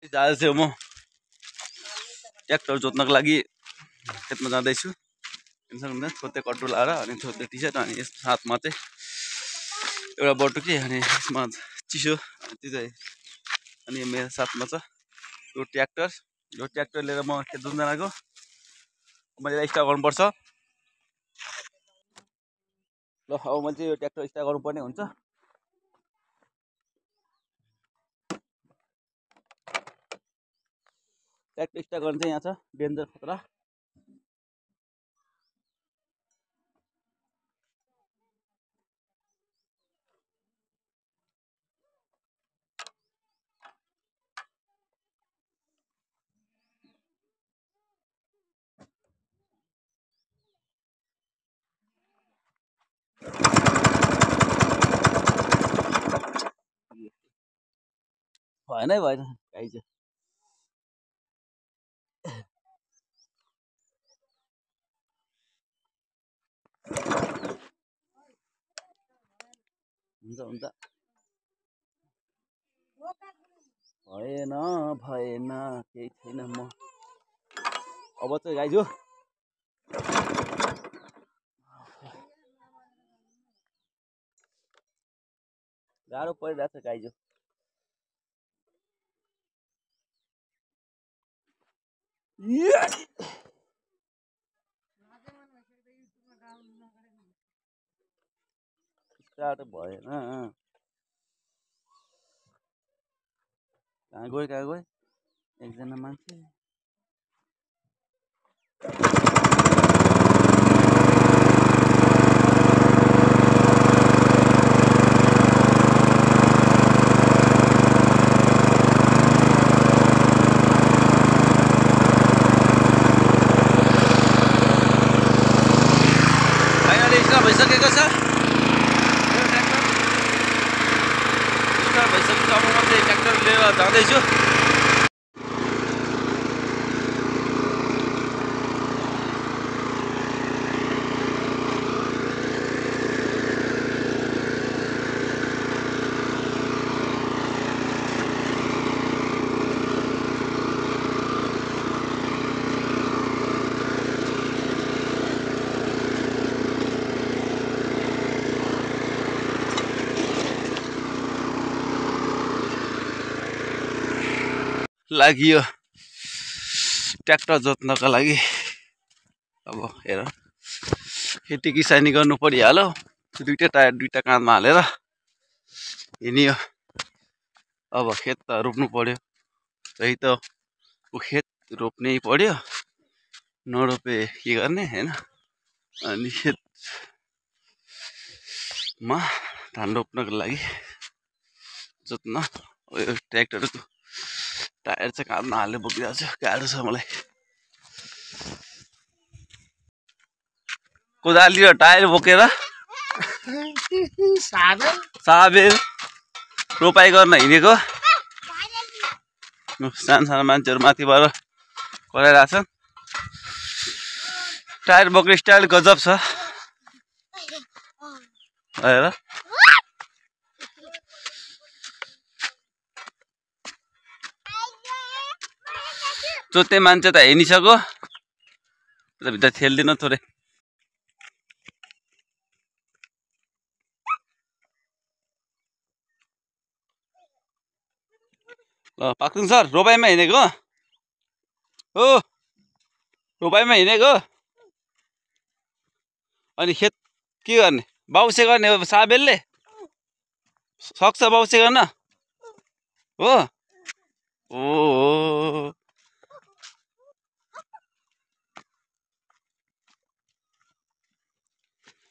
आज चाहिँ म ट्र्याक्टर जोत्नको लागि खेतमा जाँदैछु। छोते कट्टु लाएर अनि छोते टी सर्ट अनि यस साथमा चाहिँ एउटा बटुकी अनि यसमा चिसो त्यो चाहिँ अनि मेरो साथमा छ यो ट्र्याक्टर लिएर म खेत जोत्न लागेको। मैले स्टार्ट गर्नुपर्छ। ल अब मैले चाहिँ यो ट्र्याक्टर स्टार्ट गर्नुपर्ने हुन्छ। ट्र्याक्टर स्टार्ट गर्न चाहिँ यहाँ छ डेन्जर खतरा। भएन है भएन गाई चाहिँ हुन्छ हुन्छ भएन भएन केही छैन म अब चाहिँ गाइजो गाह्रो परिरहेको छ गाइजो। स्टार्ट भएन। कहाँ गयो एकजना मान्छे भइसकेको छ। स्टार्ट भइसकेको अब म चाहिँ ट्र्याक्टर लिएर जाँदैछु। लागि यो ट्र्याक्टर जोत्नको लागि अब हेर खेती किसानी गर्नु परिहाल्यो। दुईटा टायर दुईटा काँधमा हालेर हिँडियो। अब खेत त रोप्नु पर्यो। त्यही त खेत रोप्नै पर्यो। नरोपे के गर्ने हैन। अनि खेतमा धान रोप्नको लागि जोत्न यो ट्र्याक्टरको टायर चाहिँ काँधमा हालेर बोकिरहेको छु। गाह्रो छ मलाई। कोदाली र टायर बोकेर साबेल रोपाइ गर्न हिँडेको। सानो सानो मान्छेहरू माथिबाट कराइरहेछन्। टायर बोक्ने स्टाइल गजब छ हेर। जोत्ने मान्छे त हिँडिसक्यो। भित्र ठेल्दिन थोरै। ल पाक्तुङ सर रोपाइमा हिँडेको हो। रोपाइमा हिँडेको अनि खेत के गर्ने बाउसे गर्ने हो साबेलले सक्छ बाउसे गर्न हो। ओ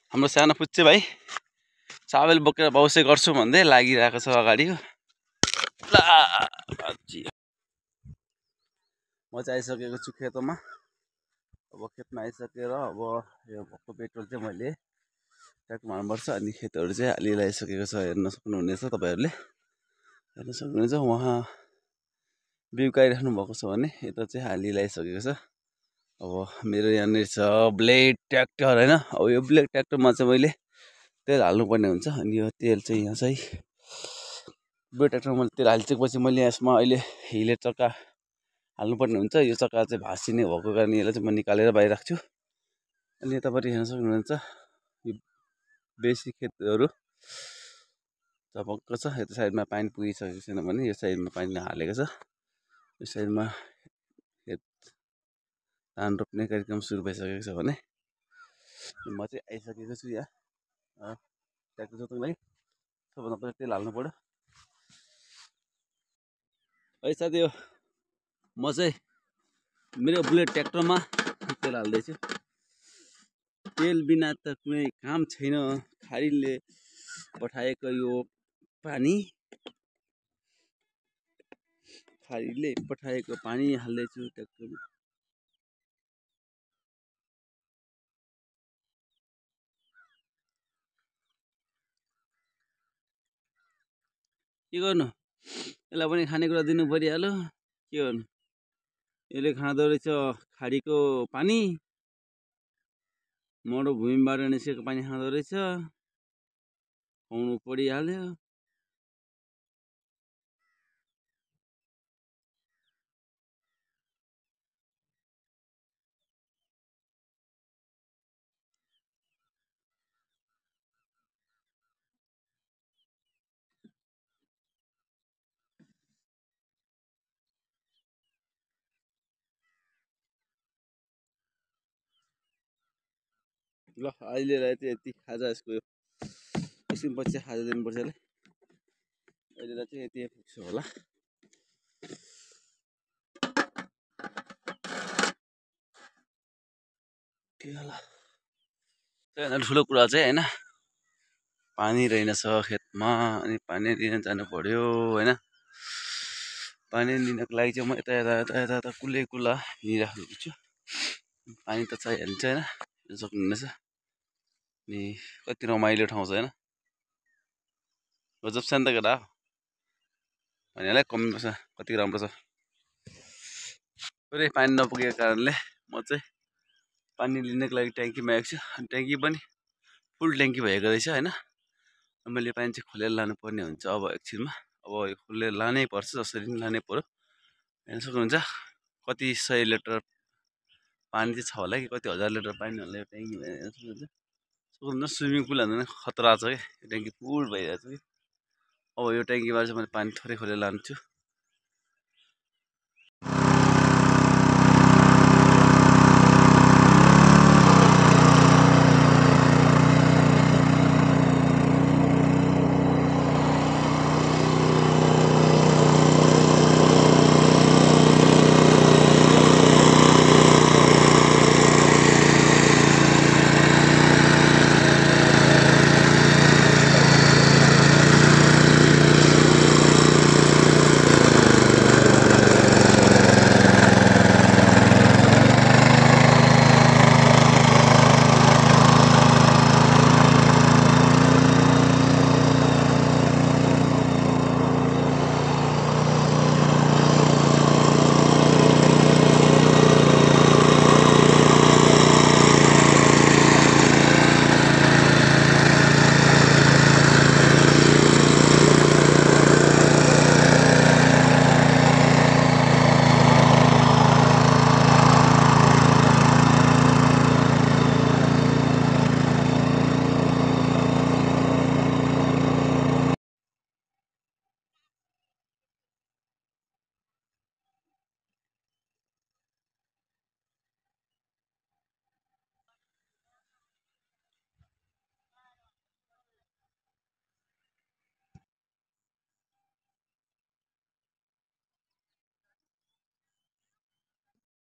हाम्रो सानो पुच्चे भाइ साबेल बोकेर बाउसे गर्छु भन्दै लागिरहेको छ अगाडि। म चाहिँ आइसकेको छु खेतमा। अब खेतमा आइसकेर अब यो भक्कु पेट्रोल चाहिँ मैले ट्र्याकमा हाल्नुपर्छ। अनि खेतहरू चाहिँ हालिरहेको छ हेर्न सक्नुहुनेछ तपाईँहरूले हेर्न सक्नुहुनेछ। उहाँ बिउकाइराख्नु भएको छ भने यता चाहिँ हालिरहेको छ। अब मेरो यहाँनिर छ ब्लेड ट्र्याक्टर हैन। अब यो ब्लेड ट्र्याक्टरमा चाहिँ मैले तेल हाल्नुपर्ने हुन्छ। अनि यो तेल चाहिँ यहाँ चाहिँ बुलेट ट्र्याक्टरमा मैले तेल हालिसकेपछि मैले यसमा अहिले हिले चक्का हाल्नुपर्ने हुन्छ। यो चक्का चाहिँ भाँसिने भएको कारणले यसलाई चाहिँ म निकालेर बाहिर राख्छु। अनि यतापट्टि हेर्न सक्नुहुन्छ यो बेसी खेतहरू चपक्क छ। यता साइडमा पानी पुगिसकेको छैन भने यो साइडमा पानी हालेको छ। यो साइडमा खेत धान रोप्ने कार्यक्रम सुरु भइसकेको छ भने म चाहिँ आइसकेको छु यहाँ ट्र्याक्टर जोत्नुको लागि। सबभन्दा पहिला तेल हाल्नु पऱ्यो है साथी। हो म चाहिँ मेरो बुलेट ट्र्याक्टरमा तेल हाल्दैछु। तेल बिना त कुनै काम छैन। खारीले पठाएको यो पानी हाल्दैछु ट्र्याक्टरमा। के गर्नु, यसलाई पनि खानेकुरा दिनु परिहाल्यो। के गर्नु, यसले खाँदो रहेछ खाडीको पानी, मरुभूमिबाट निस्केको पानी खाँदो रहेछ, खुवाउनु परिहाल्यो। ल अहिलेलाई चाहिँ यति खाजा यसको एकछिनपछि खाजा दिनुपर्छ यसलाई। अहिलेलाई चाहिँ यति पुग्छ होला। के होला सबैभन्दा ठुलो कुरा चाहिँ होइन, पानी रहेनछ खेतमा। अनि पानी लिन जानु पर्यो होइन। पानी लिनको लागि चाहिँ म यता यता कुलै कुला हिँडिराखेको छु। पानी त चाहिहाल्छ होइन, सक्नुहुनेछ। अनि कति रमाइलो ठाउँ छ होइन, गजब शान्त केटा भनेलाई कमेन्ट गर्छ कति राम्रो छ। पुरै पानी नपुगेको कारणले म चाहिँ पानी लिनको लागि ट्याङ्कीमा आएको छु। अनि ट्याङ्की पनि फुल ट्याङ्की भएको रहेछ होइन। मैले पानी चाहिँ खोलेर लानुपर्ने हुन्छ अब एकछिनमा। अब यो खोलेर लानै पर्छ, जसरी पनि लानै पर्यो। हेर्न सक्नुहुन्छ कति 100 लिटर पानी चाहिँ छ होला कि कति हजार लिटर पानी होला यो ट्याङ्कीमा। हेर्न सक्नुहुन्छ स्विमिङ पुल भन्दा पनि खतरा छ कि, यो ट्याङ्की फुल भइरहेको छ कि। अब यो ट्याङ्कीबाट चाहिँ मैले पानी थोरै खोलेर लान्छु।